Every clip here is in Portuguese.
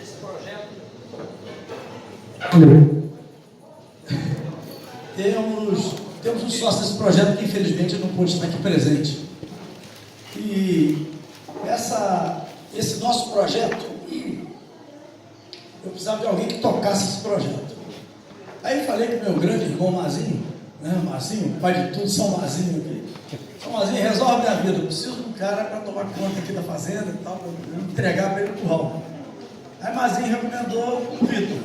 Esse projeto. Temos um sócio desse projeto que infelizmente não pôde estar aqui presente. E esse nosso projeto, eu precisava de alguém que tocasse esse projeto. Aí falei com meu grande irmão Mazinho, né? Mazinho, pai de tudo, São Mazinho aqui. São Mazinho, resolve a minha vida. Eu preciso de um cara para tomar conta aqui da fazenda e tal, para entregar para ele o curral. Aí Mazinho recomendou o Vitor.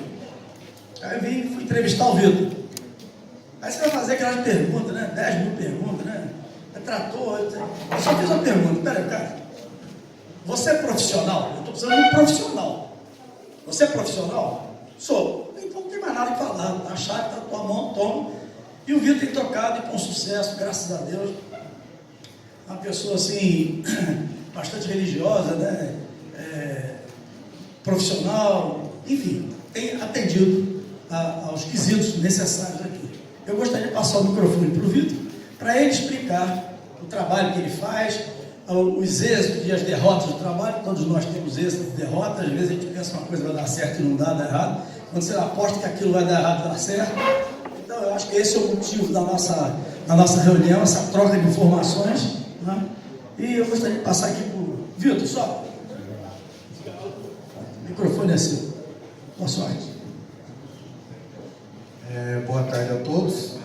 Aí fui entrevistar o Vitor. Aí você vai fazer aquelas perguntas, né? 10 mil perguntas, né? É trator. Eu só fiz uma pergunta. Peraí, cara. Você é profissional? Eu estou precisando de um profissional. Você é profissional? Sou. Então não tem mais nada que falar. A chave está na tua mão, toma. E o Vitor tem tocado e com sucesso, graças a Deus. Uma pessoa assim, bastante religiosa, né? Profissional, enfim, tem atendido aos quesitos necessários aqui. Eu gostaria de passar o microfone para o Vitor, para ele explicar o trabalho que ele faz, os êxitos e as derrotas do trabalho. Todos nós temos êxitos e derrotas. Às vezes a gente pensa uma coisa vai dar certo e não dá errado. Quando você aposta que aquilo vai dar errado, dá certo. Então eu acho que esse é o motivo da nossa reunião, essa troca de informações, né? E eu gostaria de passar aqui para o Vitor, só. O microfone é seu. Boa sorte. Boa tarde a todos.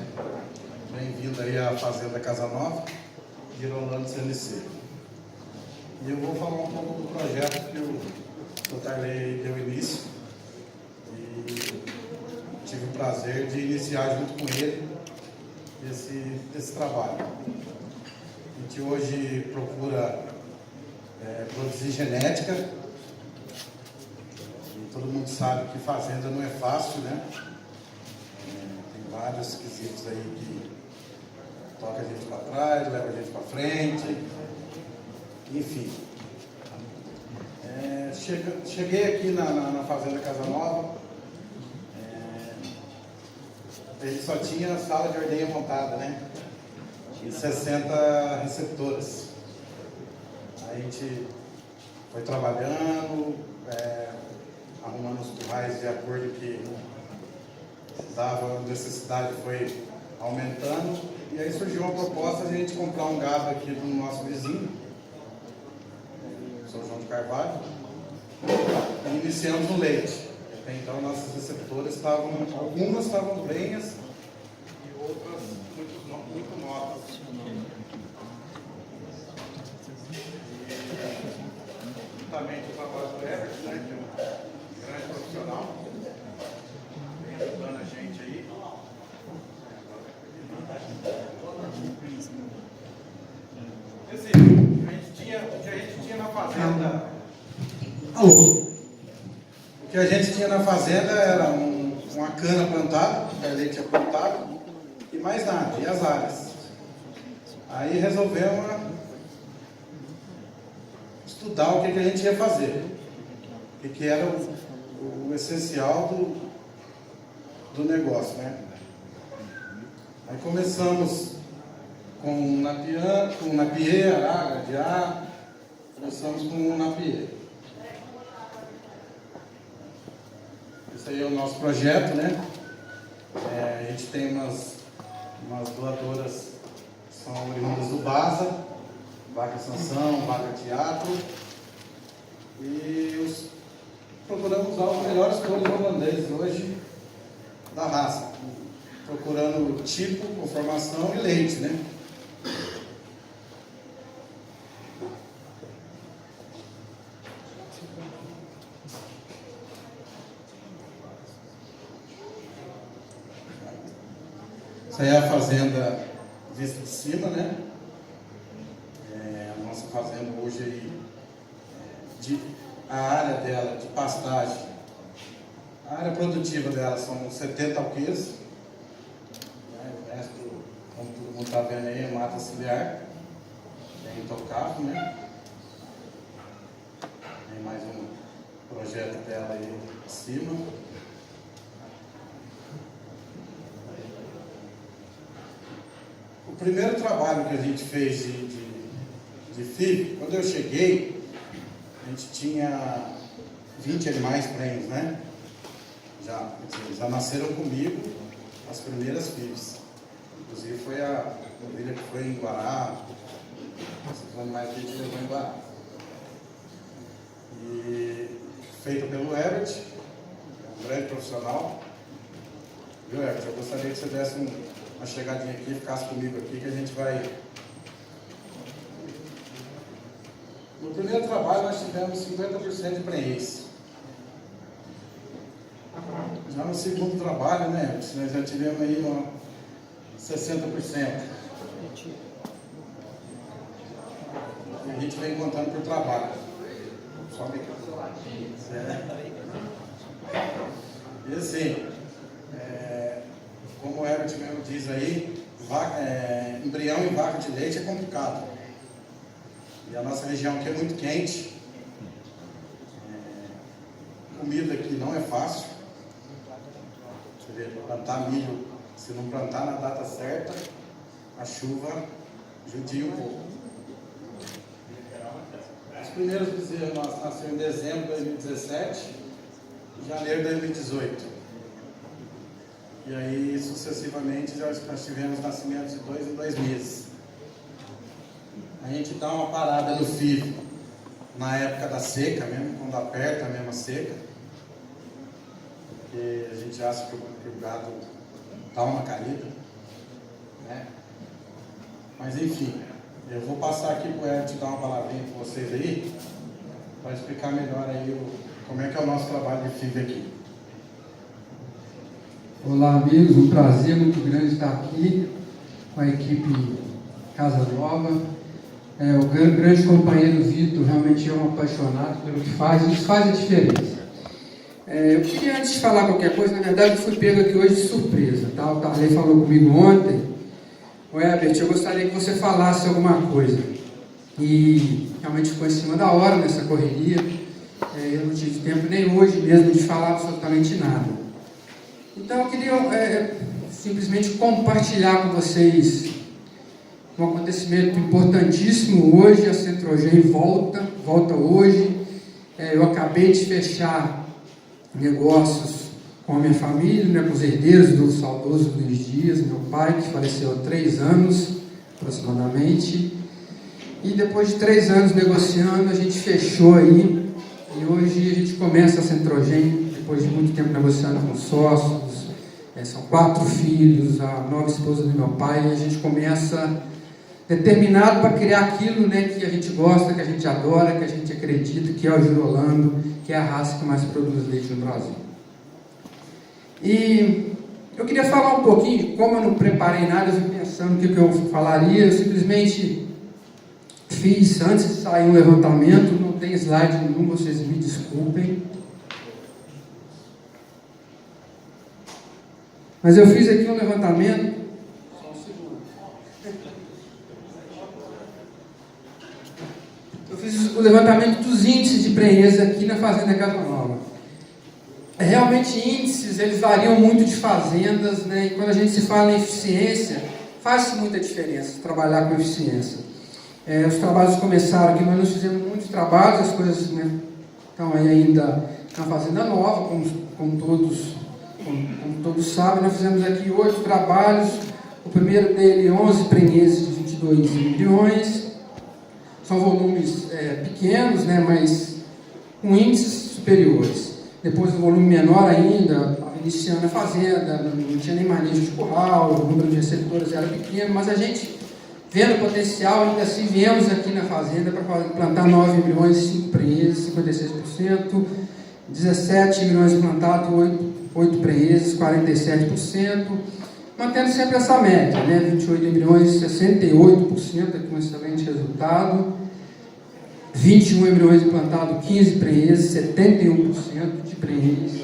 Bem-vindo aí à Fazenda Casa Nova, de Rolando CNC. E eu vou falar um pouco do projeto que o Tarley deu início. E tive o prazer de iniciar junto com ele esse trabalho. A gente hoje procura produzir genética. E todo mundo sabe que fazenda não é fácil, né? Tem vários quesitos aí que toca a gente para trás, leva a gente para frente, enfim. Cheguei aqui na Fazenda Casa Nova, a gente só tinha sala de ordenha montada, né? E 60 receptoras. Aí a gente foi trabalhando, arrumando os currais de acordo que dava, a necessidade foi aumentando, e aí surgiu uma proposta de a gente comprar um gado aqui do nosso vizinho, São João de Carvalho, e iniciamos no leite. Até então nossas receptoras algumas estavam brenhas e outras muito novas. Juntamente o trabalho do Everton, né, que é um grande profissional, vem ajudando a gente aí. Assim, o que a gente tinha na fazenda. Alô? O que a gente tinha na fazenda era uma cana plantada, que a gente tinha plantado, e mais nada, e as áreas. Aí resolvemos estudar o que a gente ia fazer, o que era o essencial do negócio, né? Aí começamos com um napier, arara, gradear, começamos com um napier. Esse aí é o nosso projeto, né? A gente tem umas doadoras que são oriundas do Baza, Vaca Sansão, Vaca Teatro, e procuramos usar os melhores touros holandeses hoje da raça, procurando tipo, conformação e leite, né? Essa é a fazenda vista de cima, né? A nossa fazenda hoje aí, a área dela de pastagem, a área produtiva dela são 70 alqueires, né? O resto, como todo mundo está vendo aí, é mata ciliar, é intocável, né? Tem mais um projeto dela aí acima. O primeiro trabalho que a gente fez de FIV, quando eu cheguei, a gente tinha 20 animais prenhes, né? Já nasceram comigo as primeiras filhas. Inclusive foi a ovelha que foi em Guará, esses animais que a gente levou em Guará. E feita pelo Herbert, um grande profissional. Viu, Herbert? Eu gostaria que você desse uma chegadinha aqui, ficasse comigo aqui, que a gente vai... No primeiro trabalho nós tivemos 50% de prenhez. Já no segundo trabalho, né, nós já tivemos aí 60%. E a gente vem contando por trabalho. Só me E assim, como o Herbert mesmo diz aí, embrião em vaca de leite é complicado. E a nossa região aqui é muito quente. Comida aqui não é fácil. Você vê, plantar milho, se não plantar na data certa, a chuva judia um pouco. Os primeiros bezerros nasceram em dezembro de 2017 e janeiro de 2018. E aí, sucessivamente, nós tivemos nascimentos de 2 em 2 meses. A gente dá uma parada no fio na época da seca mesmo, quando aperta a mesma seca. Porque a gente acha que o gado dá uma caída, né? Mas enfim, eu vou passar aqui para o Herbert dar uma palavrinha com vocês aí, para explicar melhor aí como é que é o nosso trabalho de FIV aqui. Olá, amigos, um prazer muito grande estar aqui com a equipe Casa Nova. O grande companheiro Vitor realmente é um apaixonado pelo que faz, e isso faz a diferença. Eu queria, antes de falar qualquer coisa, na verdade, eu fui pego aqui hoje de surpresa, tá? O Tarley falou comigo ontem: o Herbert, eu gostaria que você falasse alguma coisa. E realmente ficou em cima da hora nessa correria. Eu não tive tempo nem hoje mesmo de falar absolutamente nada. Então eu queria simplesmente compartilhar com vocês um acontecimento importantíssimo hoje. A Centrogen volta hoje. Eu acabei de fechar negócios com a minha família, né, com os herdeiros do saudoso Luiz Dias, meu pai, que faleceu há 3 anos aproximadamente. E depois de 3 anos negociando, a gente fechou aí. E hoje a gente começa a Centrogen, depois de muito tempo negociando com sócios. São 4 filhos, a nova esposa do meu pai, e a gente começa determinado para criar aquilo, né, que a gente gosta, que a gente adora, que a gente acredita, que é o Girolando, que é a raça que mais produz leite no Brasil. E eu queria falar um pouquinho, como eu não preparei nada, eu fui pensando o que eu falaria. Eu simplesmente fiz, antes de sair um levantamento, não tem slide nenhum, vocês me desculpem. Mas eu fiz aqui um levantamento. Só um segundo. Eu fiz o levantamento dos índices de prenhez aqui na Fazenda Casa Nova. Realmente índices, eles variam muito de fazendas, né? E quando a gente se fala em eficiência, faz muita diferença trabalhar com eficiência. Os trabalhos começaram aqui, nós não fizemos muitos trabalhos, as coisas, né, estão aí ainda na Fazenda Nova, como todos sabem. Nós fizemos aqui 8 trabalhos. O primeiro dele, 11 prenhezes de 22 milhões. São volumes pequenos, né, mas com índices superiores. Depois, um volume menor ainda, iniciando a fazenda, não tinha nem manejo de curral, o número de receptores era pequeno, mas a gente, vendo o potencial, ainda assim viemos aqui na fazenda para plantar 9 milhões, 5 prenhezes, 56%, 17 milhões plantados, 8 prenhezes, 47%, mantendo sempre essa média, né? 28 milhões, 68%, aqui um excelente resultado. 21 embriões implantados, 15 prenhezes, 71% de prenhezes.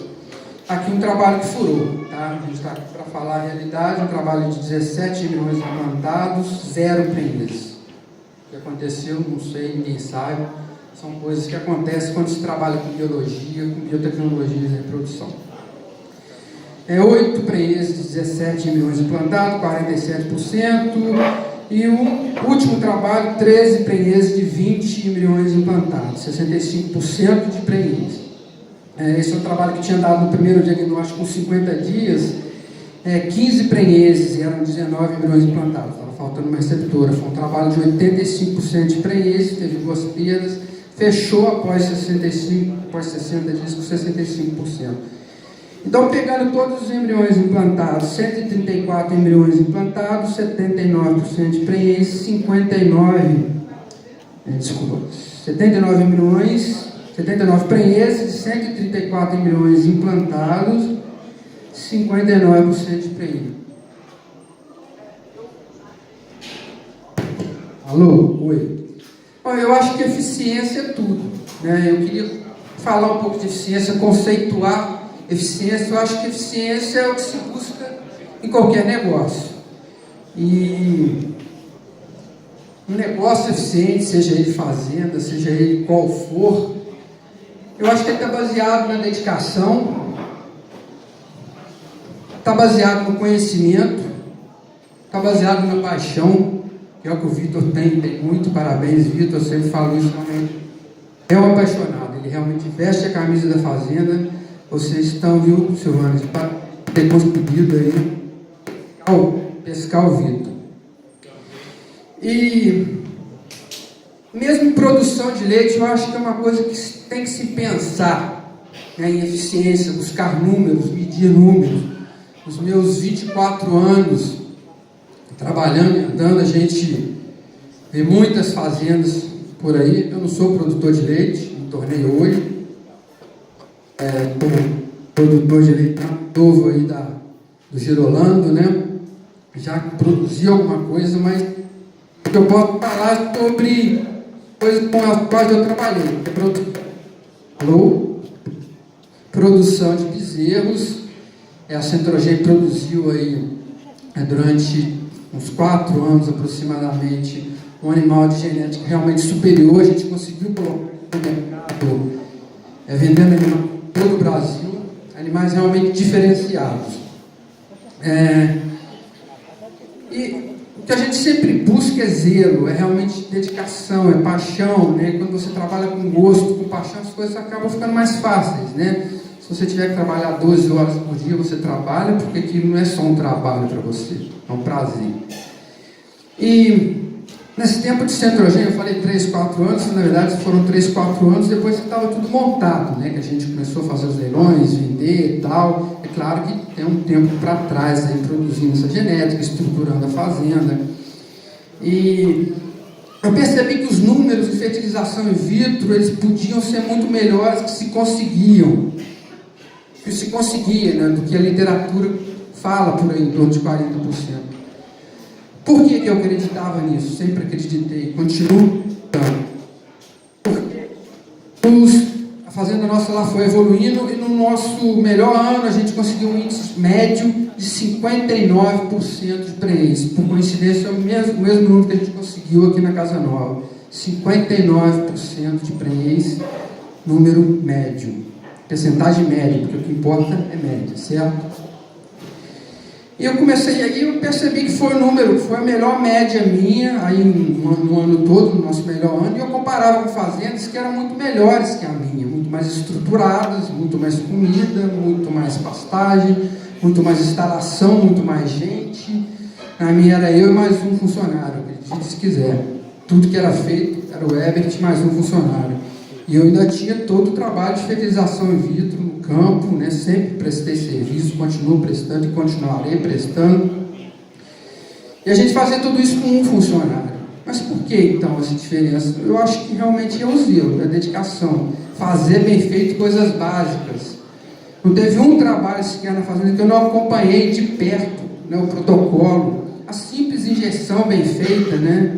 Aqui um trabalho que furou, tá? A gente está aqui para falar a realidade, um trabalho de 17 embriões implantados, 0 prenhezes. O que aconteceu, não sei, ninguém sabe. São coisas que acontecem quando se trabalha com biologia, com biotecnologia de reprodução. 8 prenhezes, 17 embriões implantados, 47%. E o último trabalho, 13 prenhes de 20 embriões implantados, 65% de prenhes. Esse é um trabalho que tinha dado no primeiro diagnóstico com 50 dias, 15 prenheses, eram 19 embriões implantados, estava faltando uma receptora. Foi um trabalho de 85% de prenheses, teve 2 perdas, fechou após 60 dias com 65%. Então, pegando todos os embriões implantados, 134 embriões implantados, 79% de prenheses, 79 prenheses, 134 embriões implantados, 59% de prenheses. Alô? Oi. Bom, eu acho que eficiência é tudo, né? Eu queria falar um pouco de eficiência, conceituar eficiência. Eu acho que eficiência é o que se busca em qualquer negócio. E um negócio eficiente, seja ele fazenda, seja ele qual for, eu acho que ele está baseado na dedicação, está baseado no conhecimento, está baseado na paixão, que é o que o Vitor tem muito. Parabéns, Vitor, eu sempre falo isso também. É um apaixonado, ele realmente veste a camisa da fazenda. Vocês estão, viu, Silvana, para ter conseguido aí pescar o Vitor. E mesmo em produção de leite, eu acho que é uma coisa que tem que se pensar, né, em eficiência, buscar números, medir números. Nos meus 24 anos trabalhando e andando, a gente vê muitas fazendas por aí. Eu não sou produtor de leite, me tornei hoje. Produtor de leite novo aí do Girolando, né? Já produzi alguma coisa, mas eu posso falar sobre coisas com as quais eu trabalhei. Produção de bezerros. A Centrogen produziu aí durante uns 4 anos aproximadamente um animal de genética realmente superior. A gente conseguiu colocar no mercado, vendendo animal em todo o Brasil, animais realmente diferenciados. E o que a gente sempre busca é zelo, é realmente dedicação, é paixão, né? Quando você trabalha com gosto, com paixão, as coisas acabam ficando mais fáceis, né? Se você tiver que trabalhar 12 horas por dia, você trabalha, porque aquilo não é só um trabalho para você, é um prazer. E nesse tempo de Centrogen, eu falei 3, 4 anos, na verdade foram 3, 4 anos depois que estava tudo montado, né? Que a gente começou a fazer os leilões, vender e tal. É claro que tem um tempo para trás aí, produzindo essa genética, estruturando a fazenda. E eu percebi que os números de fertilização in vitro, eles podiam ser muito melhores que se conseguiam. Que se conseguia, né? Do que a literatura fala por aí, em torno de 40%. Por que eu acreditava nisso? Sempre acreditei, continuo acreditando. A fazenda nossa lá foi evoluindo e no nosso melhor ano a gente conseguiu um índice médio de 59% de prenhez. Por coincidência, é o mesmo número que a gente conseguiu aqui na Casa Nova. 59% de prenhez, número médio. Percentagem média, porque o que importa é média, certo? E eu percebi que foi o número, foi a melhor média minha, aí no ano todo, no nosso melhor ano, e eu comparava com fazendas que eram muito melhores que a minha, muito mais estruturadas, muito mais comida, muito mais pastagem, muito mais instalação, muito mais gente. Na minha era eu e mais um funcionário, acredite se quiser. Tudo que era feito era o Ebert mais um funcionário. E eu ainda tinha todo o trabalho de fertilização in vitro no campo, né? Sempre prestei serviço, continuo prestando e continuarei prestando. E a gente fazia tudo isso com um funcionário. Mas por que então essa diferença? Eu acho que realmente é o zelo, é a dedicação. Fazer bem feito coisas básicas. Não teve um trabalho sequer na fazenda que eu não acompanhei de perto, né? O protocolo, a simples injeção bem feita, né?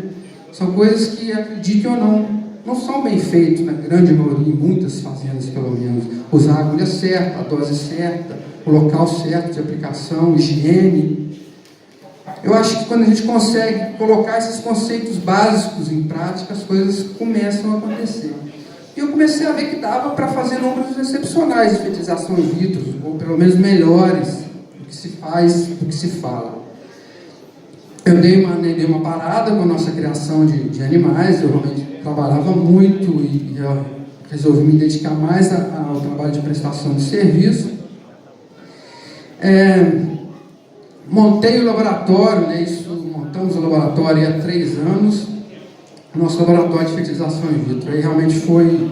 São coisas que, acreditem ou não são bem feitos na grande maioria, em muitas fazendas pelo menos. Usar a agulha certa, a dose certa, o local certo de aplicação, higiene. Eu acho que quando a gente consegue colocar esses conceitos básicos em prática, as coisas começam a acontecer. E eu comecei a ver que dava para fazer números excepcionais de fertilização in vitro, ou pelo menos melhores do que se faz, do que se fala. eu dei uma parada com a nossa criação de animais. Eu realmente trabalhava muito e eu resolvi me dedicar mais ao trabalho de prestação de serviço. Montei o laboratório, né? Montamos o laboratório há 3 anos, o nosso laboratório de fertilização in vitro. Aí realmente foi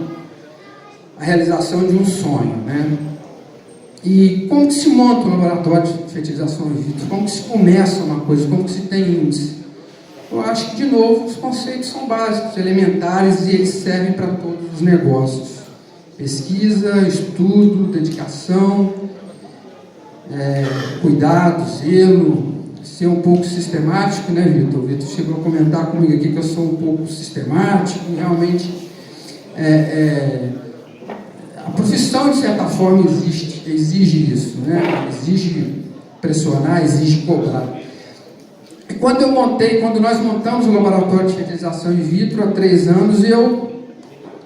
a realização de um sonho, né? E como que se monta um laboratório de fertilização in vitro? Como que se começa uma coisa? Como que se tem índice? Eu acho que, de novo, os conceitos são básicos, elementares, e eles servem para todos os negócios. Pesquisa, estudo, dedicação, cuidado, zelo, ser um pouco sistemático, né, Vitor? O Vitor chegou a comentar comigo aqui que eu sou um pouco sistemático, e realmente a profissão, de certa forma, exige isso, né? Exige pressionar, exige cobrar. E quando nós montamos o laboratório de fertilização in vitro há 3 anos, eu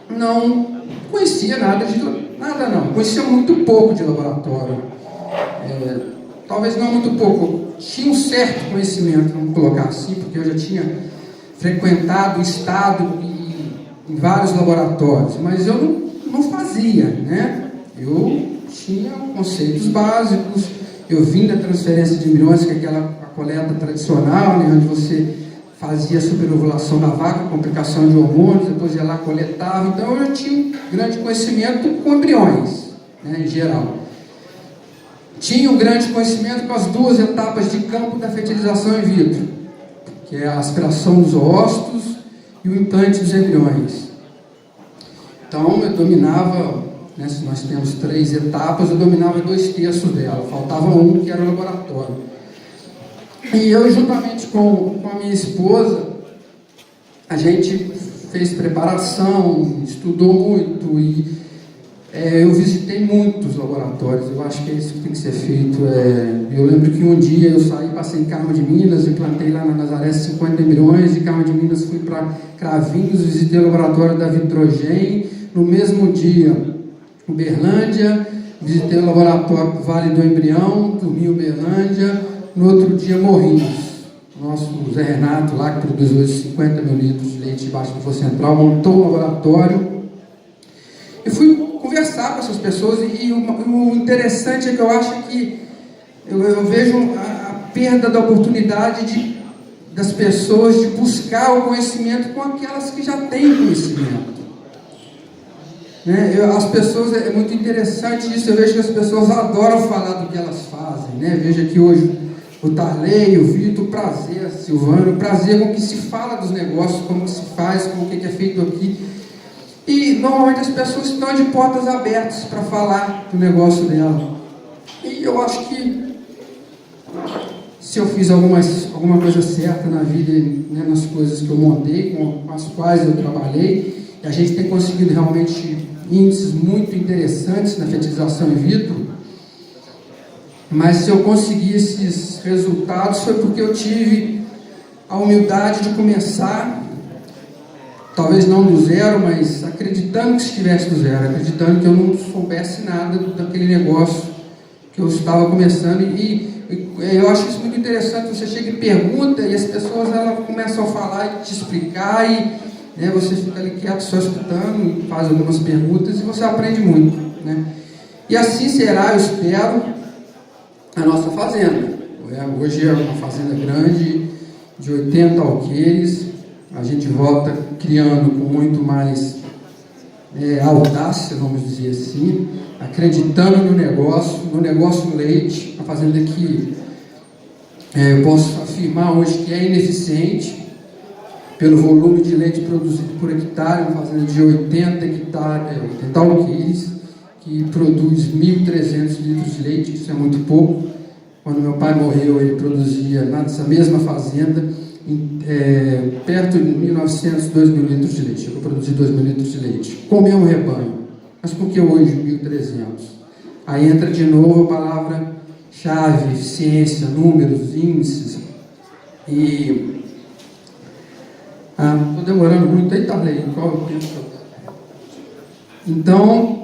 não conhecia conhecia muito pouco de laboratório. Talvez não muito pouco, tinha um certo conhecimento, vamos colocar assim, porque eu já tinha frequentado o estado em vários laboratórios, mas eu não fazia, né? Eu tinha conceitos básicos, eu vim da transferência de embriões, que é a coleta tradicional, né, onde você fazia a superovulação da vaca, complicação de hormônios, depois ia lá, coletava. Então eu já tinha um grande conhecimento com embriões, né, em geral. Tinha um grande conhecimento com as 2 etapas de campo da fertilização in vitro, que é a aspiração dos oócitos e o implante dos embriões. Então eu dominava, né, se nós temos 3 etapas, eu dominava 2/3 dela, faltava um, que era o laboratório. E eu, juntamente com a minha esposa, a gente fez preparação, estudou muito, e eu visitei muitos laboratórios. Eu acho que é isso que tem que ser feito. Eu lembro que um dia eu saí, passei em Carmo de Minas, implantei lá na Nazaré 50 embriões, de Carmo de Minas fui para Cravinhos, visitei o laboratório da Vitrogen. No mesmo dia, Uberlândia, visitei o laboratório do Vale do Embrião, dormi em Uberlândia. No outro dia, Morrinhos. Nosso Zé Renato, lá que produz hoje 50 mil litros de leite debaixo do Fosso Central, montou um laboratório. E fui conversar com essas pessoas, e o interessante é que eu acho que eu vejo a perda da oportunidade das pessoas de buscar o conhecimento com aquelas que já têm conhecimento. Né? As pessoas, é muito interessante isso, eu vejo que as pessoas adoram falar do que elas fazem, né? Vejo aqui hoje o Tarley, o Vitor, o prazer, a Silvana, o prazer com que se fala dos negócios, como se faz, com o que é feito aqui. E normalmente as pessoas estão de portas abertas para falar do negócio dela. E eu acho que se eu fiz alguma coisa certa na vida, né, nas coisas que eu montei, com as quais eu trabalhei, e a gente tem conseguido realmente índices muito interessantes na fertilização in vitro. Mas se eu consegui esses resultados foi porque eu tive a humildade de começar, talvez não do zero, mas acreditando que estivesse do zero, acreditando que eu não soubesse nada daquele negócio que eu estava começando. E eu acho isso muito interessante. Você chega e pergunta, e as pessoas começam a falar e te explicar, e né, você fica ali quieto só escutando, faz algumas perguntas e você aprende muito, né? E assim será, eu espero, a nossa fazenda. Hoje é uma fazenda grande, de 80 alqueires. A gente volta criando com muito mais audácia, vamos dizer assim, acreditando no negócio leite, a fazenda que eu posso afirmar hoje que é ineficiente pelo volume de leite produzido por hectare, uma fazenda de 80 alqueires, que produz 1.300 litros de leite. Isso é muito pouco. Quando meu pai morreu, ele produzia nessa mesma fazenda perto de 1.900, 2.000 litros de leite. Chegou a produzir 2.000 litros de leite com o mesmo rebanho. Mas por que hoje 1.300? Aí entra de novo a palavra-chave: eficiência, números, índices. E estou demorando muito aí, Tarley. Qual é o tempo? Então,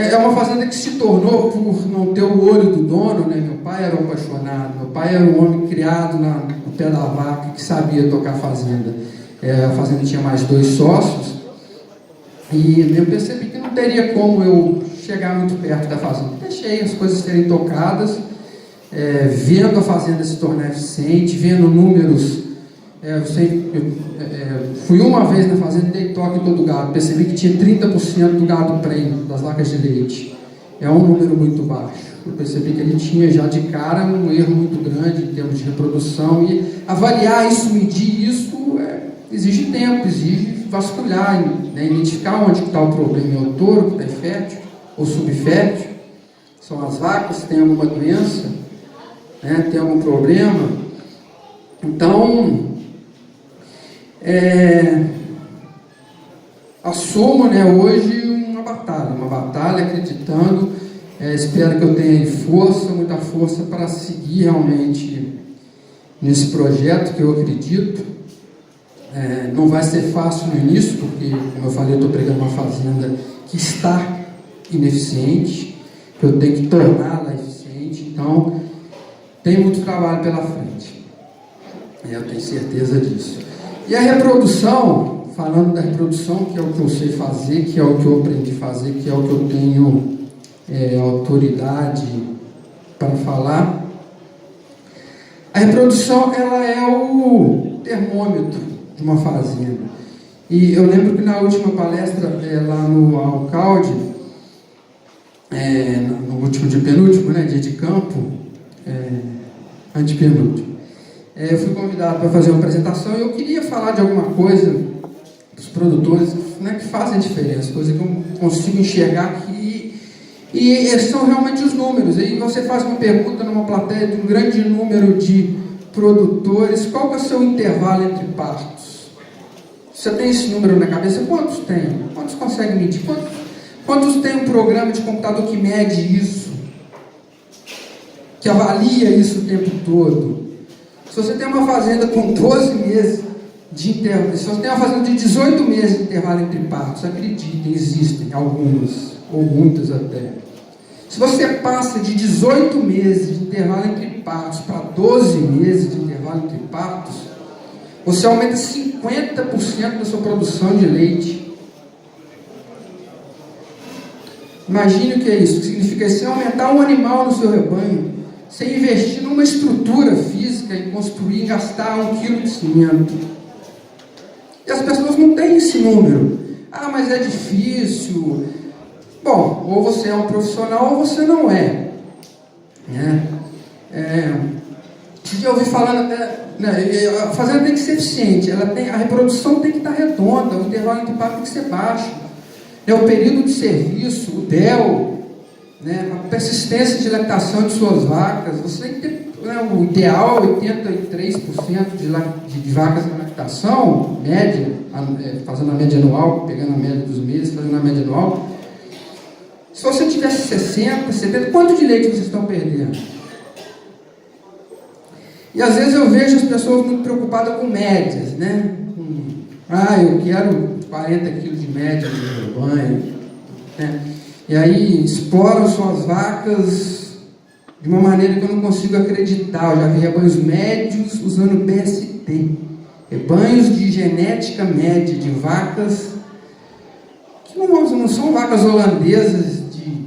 É uma fazenda que se tornou, por não ter o olho do dono, né? Meu pai era um apaixonado, meu pai era um homem criado no pé da vaca, que sabia tocar fazenda. A fazenda tinha mais 2 sócios, e eu percebi que não teria como eu chegar muito perto da fazenda. Deixei as coisas serem tocadas, vendo a fazenda se tornar eficiente, vendo números. Fui uma vez na fazenda e dei toque em todo o gado, percebi que tinha 30% do gado prenho, das vacas de leite. É um número muito baixo. Eu percebi que ele tinha já de cara um erro muito grande em termos de reprodução, e avaliar isso, medir isso, exige tempo, exige vasculhar, né, identificar onde está o problema. É o touro que está infértil ou subfértil? São as vacas que têm alguma doença, né, tem algum problema? Então, assumo, né, hoje uma batalha acreditando, espero que eu tenha muita força para seguir realmente nesse projeto que eu acredito. Não vai ser fácil no início, porque, como eu falei, eu estou pregando uma fazenda que está ineficiente, que eu tenho que torná-la eficiente, então tem muito trabalho pela frente. Eu tenho certeza disso. E a reprodução, falando da reprodução, que é o que eu sei fazer, que é o que eu aprendi a fazer, que é o que eu tenho autoridade para falar. A reprodução, ela é o termômetro de uma fazenda. E eu lembro que na última palestra, lá no Alcalde, no último dia penúltimo, né, dia de campo, antepenúltimo, eu fui convidado para fazer uma apresentação e eu queria falar de alguma coisa para os produtores, né, que fazem diferença, coisa que eu consigo enxergar aqui, e esses são realmente os números. Aí você faz uma pergunta numa plateia de um grande número de produtores: qual que é o seu intervalo entre partos? Você tem esse número na cabeça? Quantos tem? Quantos conseguem medir? Quantos tem um programa de computador que mede isso? Que avalia isso o tempo todo? Se você tem uma fazenda com 12 meses de intervalo, se você tem uma fazenda de 18 meses de intervalo entre partos, acreditem, existem algumas, ou muitas até. Se você passa de 18 meses de intervalo entre partos para 12 meses de intervalo entre partos, você aumenta 50% da sua produção de leite. Imagine o que é isso. O que significa isso? Você aumentar um animal no seu rebanho, você investir numa estrutura física e construir, gastar 1 quilo de cimento. E as pessoas não têm esse número. Ah, mas é difícil. Bom, ou você é um profissional ou você não é. Eu ouvi falando, a fazenda tem que ser eficiente, a reprodução tem que estar redonda, o intervalo entre partos tem que ser baixo. O período de serviço, o DEL, a persistência de lactação de suas vacas, você tem que ter, o ideal é 83% de vacas na lactação, média, fazendo a média anual, pegando a média dos meses, fazendo a média anual. Se você tivesse 60, 70, quanto de leite vocês estão perdendo? E às vezes eu vejo as pessoas muito preocupadas com médias, né? Eu quero 40 quilos de média no rebanho, né? E aí exploram suas vacas de uma maneira que eu não consigo acreditar. Eu já vi rebanhos médios usando BST, rebanhos de genética média, de vacas que não são vacas holandesas de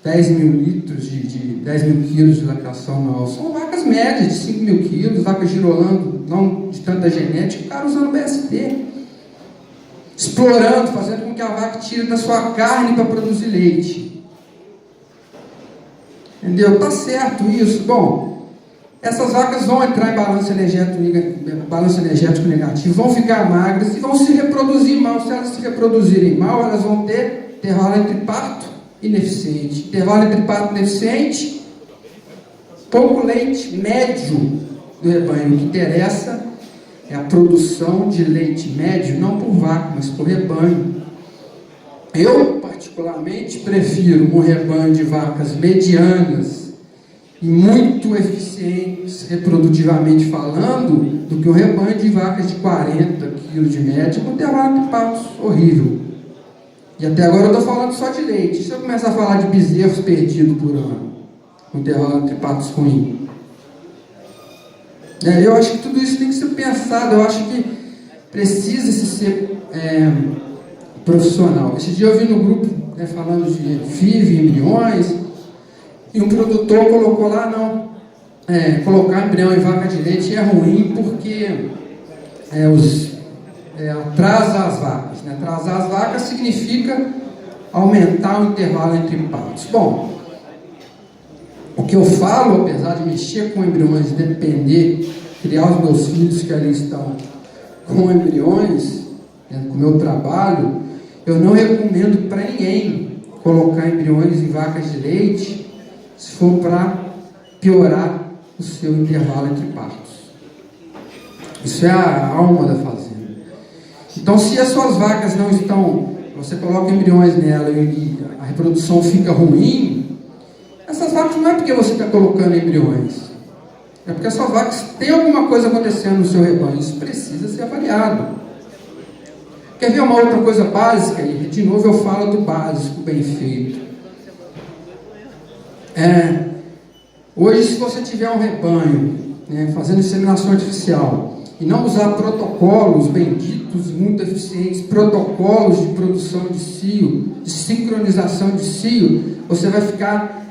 10 mil litros, de 10 mil quilos de lactação, não. São vacas médias de 5 mil quilos, vacas girolando, não de tanta genética, o cara usando BST. Explorando, fazendo com que a vaca tire da sua carne para produzir leite. Entendeu? Tá certo isso. Bom, essas vacas vão entrar em balanço energético negativo, vão ficar magras e vão se reproduzir mal. Se elas se reproduzirem mal, elas vão ter intervalo entre parto ineficiente. Intervalo entre parto ineficiente, pouco leite médio do rebanho. O que interessa é a produção de leite médio, não por vaca, mas por rebanho. Eu, particularmente, prefiro um rebanho de vacas medianas e muito eficientes, reprodutivamente falando, do que um rebanho de vacas de 40 quilos de média, com intervalo de partos horrível. E até agora eu estou falando só de leite. Se eu começar a falar de bezerros perdidos por ano, com intervalo entre partos ruim, eu acho que tudo isso tem que ser pensado. Eu acho que precisa se ser profissional. Esse dia eu vi no grupo falando de FIV, embriões, e um produtor colocou lá, colocar embrião em vaca de leite é ruim porque atrasa as vacas. Atrasar as vacas significa aumentar o intervalo entre partos. Bom, o que eu falo, apesar de mexer com embriões, depender, criar os meus filhos que ali estão com embriões, com o meu trabalho, eu não recomendo para ninguém colocar embriões em vacas de leite se for para piorar o seu intervalo entre partos. Isso é a alma da fazenda. Então, se as suas vacas não estão, você coloca embriões nela e a reprodução fica ruim, essas vacas não é porque você está colocando embriões, é porque as suas vacas têm alguma coisa acontecendo no seu rebanho. Isso precisa ser avaliado. Quer ver uma outra coisa básica? E de novo eu falo do básico bem feito. Hoje, se você tiver um rebanho fazendo inseminação artificial e não usar protocolos benditos, muito eficientes, protocolos de produção de cio, de sincronização de cio, você vai ficar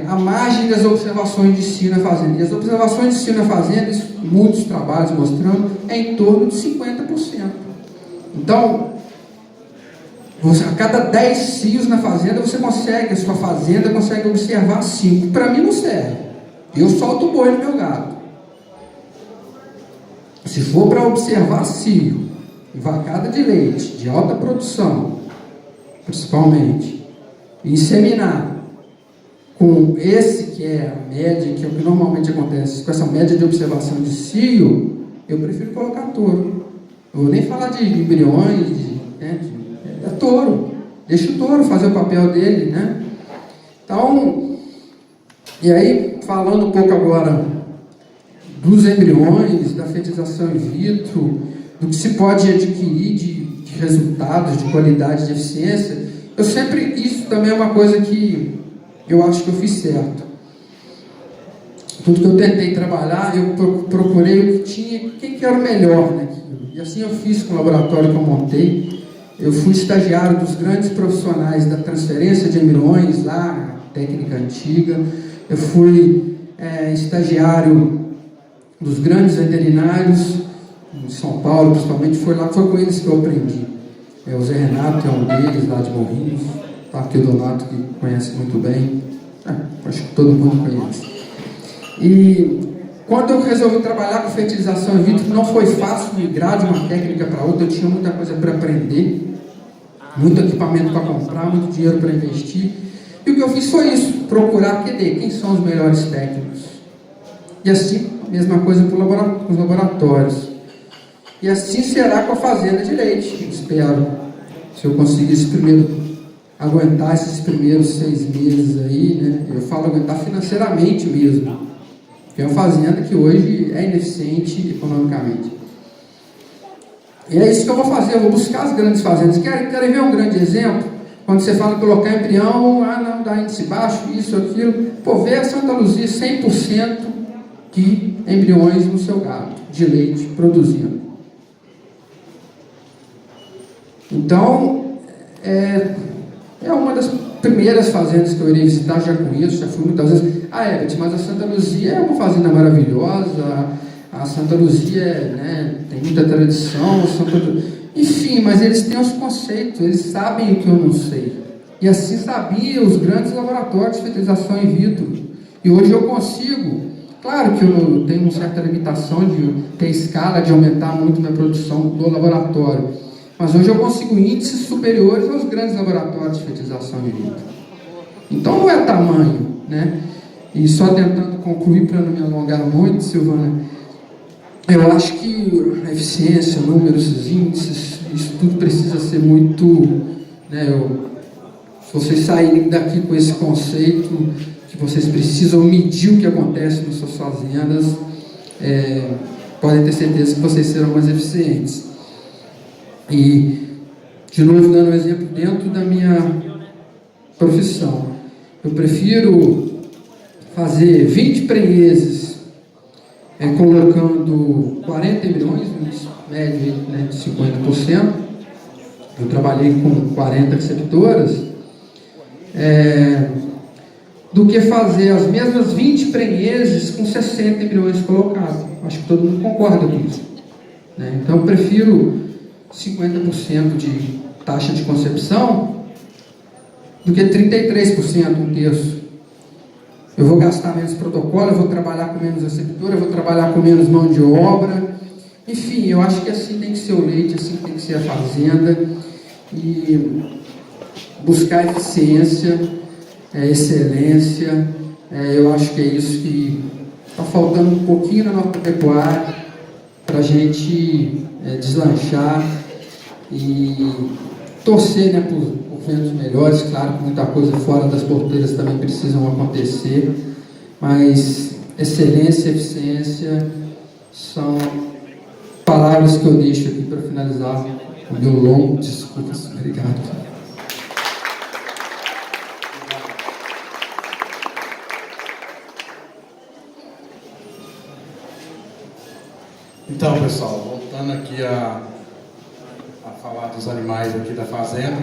à margem das observações de cio na fazenda. E as observações de cio na fazenda, muitos trabalhos mostrando, é em torno de 50%. Então, a cada 10 cios na fazenda, a sua fazenda consegue observar 5. Para mim não serve. Eu solto o boi no meu gado. Se for para observar cio, vacada de leite, de alta produção, principalmente, e inseminar com esse que é a média, que é o que normalmente acontece, com essa média de observação de cio, eu prefiro colocar touro. Eu vou nem falar de embriões, é touro. Deixa o touro fazer o papel dele, Então, e aí, falando um pouco agora dos embriões, da fertilização in vitro, do que se pode adquirir de resultados, de qualidade, de eficiência, isso também é uma coisa que eu acho que eu fiz certo. Tudo que eu tentei trabalhar, eu procurei o que tinha, quem que era o melhor naquilo. E assim eu fiz com o laboratório que eu montei. Eu fui estagiário dos grandes profissionais da transferência de embriões, lá, técnica antiga. Eu fui estagiário dos grandes veterinários em São Paulo, principalmente, foi com eles que eu aprendi. O Zé Renato é um deles, lá de Morrinhos, aqui o Donato, que conhece muito bem, acho que todo mundo conhece. E quando eu resolvi trabalhar com fertilização in vitro, não foi fácil migrar de uma técnica para outra, eu tinha muita coisa para aprender, muito equipamento para comprar, muito dinheiro para investir, e o que eu fiz foi isso, procurar quem são os melhores técnicos. E assim, a mesma coisa com os laboratórios. E assim será com a fazenda de leite, espero. Se eu conseguir aguentar esses primeiros 6 meses aí, eu falo aguentar financeiramente mesmo, porque é uma fazenda que hoje é ineficiente economicamente. E é isso que eu vou fazer, eu vou buscar as grandes fazendas. Querem ver um grande exemplo? Quando você fala colocar embrião, não dá índice baixo, isso, aquilo. Vê a Santa Luzia 100% de embriões no seu gado, de leite, produzindo. Então, é uma das primeiras fazendas que eu irei visitar, já conheço, já fui muitas vezes. Herbert, mas a Santa Luzia é uma fazenda maravilhosa, a Santa Luzia tem muita tradição, enfim, mas eles têm os conceitos, eles sabem o que eu não sei. E assim sabiam os grandes laboratórios de fertilização in vitro. E hoje eu consigo, claro que eu tenho uma certa limitação de ter escala, de aumentar muito minha produção do laboratório, mas hoje eu consigo índices superiores aos grandes laboratórios de fertilização in vitro. Então não é tamanho, E só tentando concluir para não me alongar muito, Silvana, eu acho que a eficiência, números, índices, isso tudo precisa ser muito, se vocês saírem daqui com esse conceito, que vocês precisam medir o que acontece nas suas fazendas, podem ter certeza que vocês serão mais eficientes. E de novo dando um exemplo dentro da minha profissão. Eu prefiro fazer 20 prenheses colocando 40 embriões, média, né, de 50%. Eu trabalhei com 40 receptoras, do que fazer as mesmas 20 prenheses com 60 embriões colocados. Acho que todo mundo concorda com isso, né? Então eu prefiro 50% de taxa de concepção do que 33%, um terço. Eu vou gastar menos protocolo, eu vou trabalhar com menos receptor, eu vou trabalhar com menos mão de obra. Enfim, eu acho que assim tem que ser o leite, assim tem que ser a fazenda. E buscar eficiência, excelência, eu acho que é isso que está faltando um pouquinho na nossa pecuária para a gente deslanchar e torcer, né, por ventos melhores. Claro que muita coisa fora das porteiras também precisam acontecer, mas excelência e eficiência são palavras que eu deixo aqui para finalizar o meu longo discurso. Obrigado. Então, pessoal, voltando aqui a falar dos animais aqui da fazenda,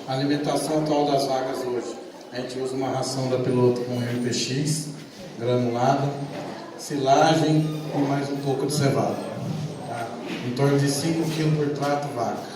a alimentação atual das vacas hoje, a gente usa uma ração da Piloto com MPX, granulada, silagem e mais um pouco de cevada, tá? Em torno de 5 kg por trato vaca.